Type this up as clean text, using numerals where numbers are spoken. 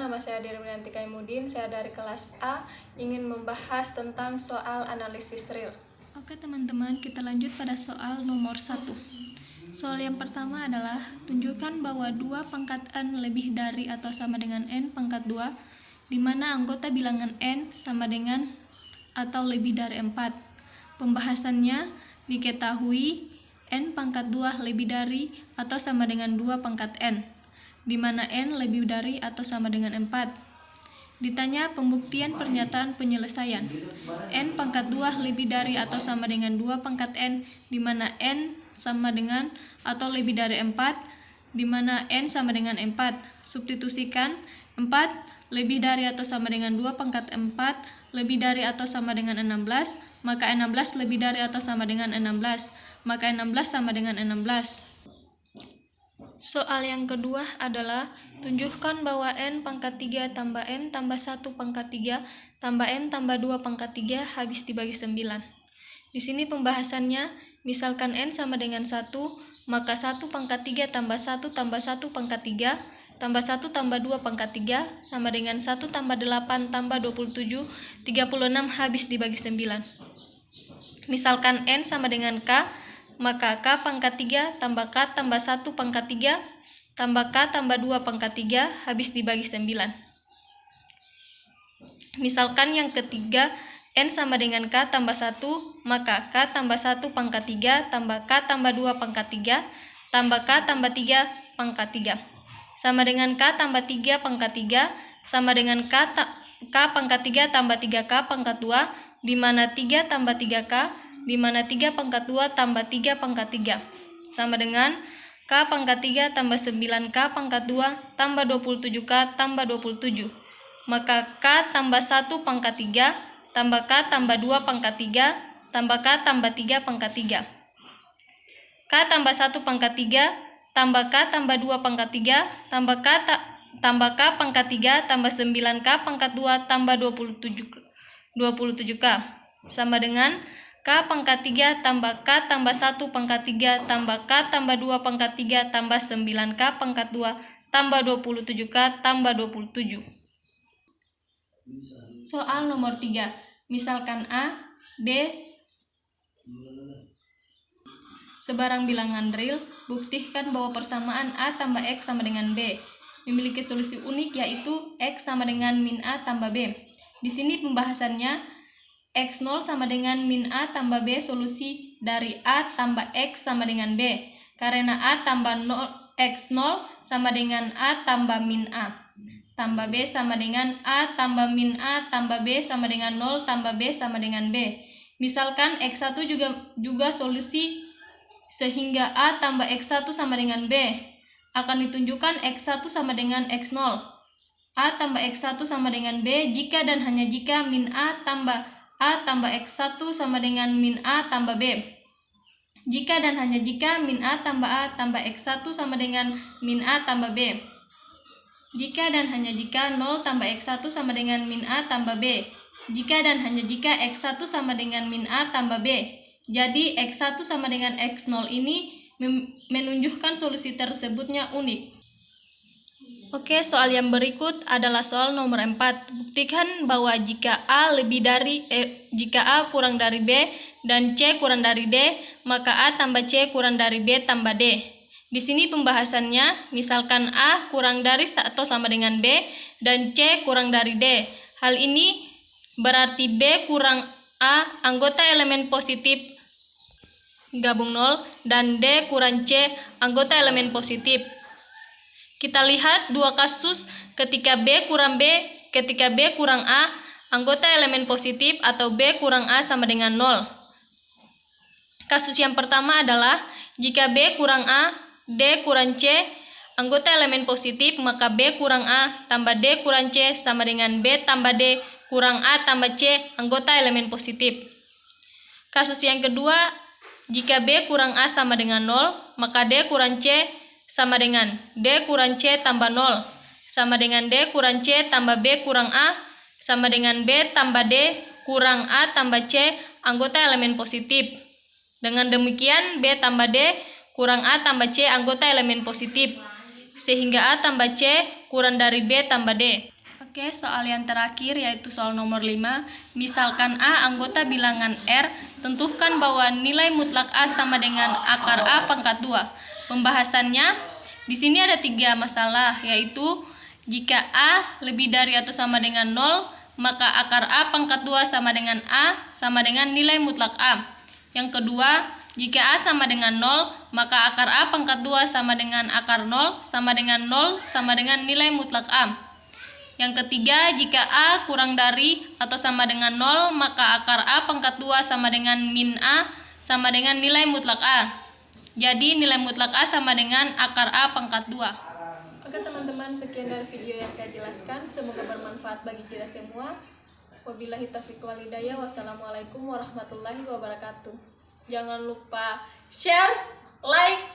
nama saya Dirwinanti Kaimudin, saya dari kelas A, ingin membahas tentang soal analisis real. Oke teman-teman, kita lanjut pada soal nomor 1. Soal yang pertama adalah, tunjukkan bahwa 2 pangkat n lebih dari atau sama dengan n pangkat 2, di mana anggota bilangan n sama dengan atau lebih dari 4. Pembahasannya, diketahui n pangkat 2 lebih dari atau sama dengan 2 pangkat n, di mana n lebih dari atau sama dengan 4. Ditanya pembuktian pernyataan penyelesaian. N pangkat 2 lebih dari atau sama dengan 2 pangkat n, di mana n sama dengan atau lebih dari 4, di mana n sama dengan 4. Substitusikan 4 lebih dari atau sama dengan 2 pangkat 4 lebih dari atau sama dengan 16, maka 16 lebih dari atau sama dengan 16, maka 16 sama dengan 16. Soal yang kedua adalah, tunjukkan bahwa n pangkat 3 tambah n tambah 1 pangkat 3 tambah n tambah 2 pangkat 3 habis dibagi 9. Di sini pembahasannya, misalkan n sama dengan 1, maka 1 pangkat 3 tambah 1 tambah 1 pangkat 3 tambah 1 tambah 2 pangkat 3 sama dengan 1 tambah 8 tambah 27, 36 habis dibagi 9. Misalkan n sama dengan k, maka k pangkat 3 tambah k tambah 1 pangkat 3 tambah k tambah 2 pangkat 3 habis dibagi 9. Misalkan yang ketiga, n sama dengan k tambah 1, maka k tambah 1 pangkat 3 tambah k tambah 2 pangkat 3 tambah k tambah 3 pangkat 3 sama dengan k tambah 3 pangkat 3 sama dengan k pangkat 3 tambah 3k pangkat 2, di mana 3 tambah 3k, di mana 3 pangkat 2 tambah 3 pangkat 3 sama dengan k pangkat 3 tambah 9k pangkat 2 tambah 27k tambah 27, maka k tambah 1 pangkat 3 tambah k tambah 2 pangkat 3 tambah k tambah 3 pangkat 3, k tambah 1 pangkat 3 tambah k tambah 2 pangkat 3 tambah k pangkat 3 tambah 9k pangkat 2 tambah 27k sama dengan k pangkat 3 tambah k tambah 1 pangkat 3 tambah k tambah 2 pangkat 3 tambah 9k pangkat 2 tambah 27k tambah 27. Soal nomor 3. Misalkan A, B sebarang bilangan real, buktikan bahwa persamaan A tambah X sama dengan B memiliki solusi unik, yaitu X sama dengan min A tambah B. Di sini pembahasannya, X0 sama dengan min A tambah B solusi dari A tambah X sama dengan B, karena A tambah X0 sama dengan A tambah min A tambah B sama dengan A tambah min A tambah B sama dengan 0 tambah B sama dengan B. Misalkan X1 juga solusi, sehingga A tambah X1 sama dengan B. Akan ditunjukkan X1 sama dengan X0. A tambah X1 sama dengan B jika dan hanya jika min A tambah X1 sama dengan min A tambah B. Jika dan hanya jika min A tambah X1 sama dengan min A tambah B. Jika dan hanya jika 0 tambah X1 sama dengan min A tambah B. Jika dan hanya jika X1 sama dengan min A tambah B. Jadi X1 sama dengan X0 ini menunjukkan solusi tersebutnya unik. Oke, soal yang berikut adalah soal nomor 4. Buktikan bahwa jika A kurang dari B dan C kurang dari D, maka A tambah C kurang dari B tambah D. Di sini pembahasannya, misalkan A kurang dari atau sama dengan B dan C kurang dari D. Hal ini berarti B kurang A anggota elemen positif gabung 0 dan D kurang C anggota elemen positif. Kita lihat dua kasus ketika B kurang A anggota elemen positif atau B kurang A sama dengan 0. Kasus yang pertama adalah jika B kurang A, D kurang C anggota elemen positif, maka B kurang A tambah D kurang C sama dengan B tambah D kurang A tambah C anggota elemen positif. Kasus yang kedua, jika B kurang A sama dengan 0, maka D kurang C sama dengan D kurang C tambah 0 sama dengan D kurang C tambah B kurang A sama dengan B tambah D kurang A tambah C anggota elemen positif. Dengan demikian B tambah D kurang A tambah C anggota elemen positif. sehingga A tambah C kurang dari B tambah D. Oke, soal yang terakhir yaitu soal nomor 5. Misalkan A anggota bilangan R, tentukan bahwa nilai mutlak A sama dengan akar A pangkat 2. Pembahasannya, di sini ada 3 masalah, yaitu jika A lebih dari atau sama dengan 0, maka akar A pangkat 2 sama dengan A sama dengan nilai mutlak A. Yang kedua, jika A sama dengan 0, maka akar A pangkat 2 sama dengan akar 0 sama dengan 0 sama dengan nilai mutlak A. Yang ketiga, jika A kurang dari atau sama dengan 0, maka akar A pangkat 2 sama dengan min A sama dengan nilai mutlak A. Jadi nilai mutlak A sama dengan akar A pangkat 2. Oke teman-teman, sekian dari video yang saya jelaskan. Semoga bermanfaat bagi kita semua. Wabillahi taufiq wal hidayah. Wassalamualaikum warahmatullahi wabarakatuh. Jangan lupa share, like,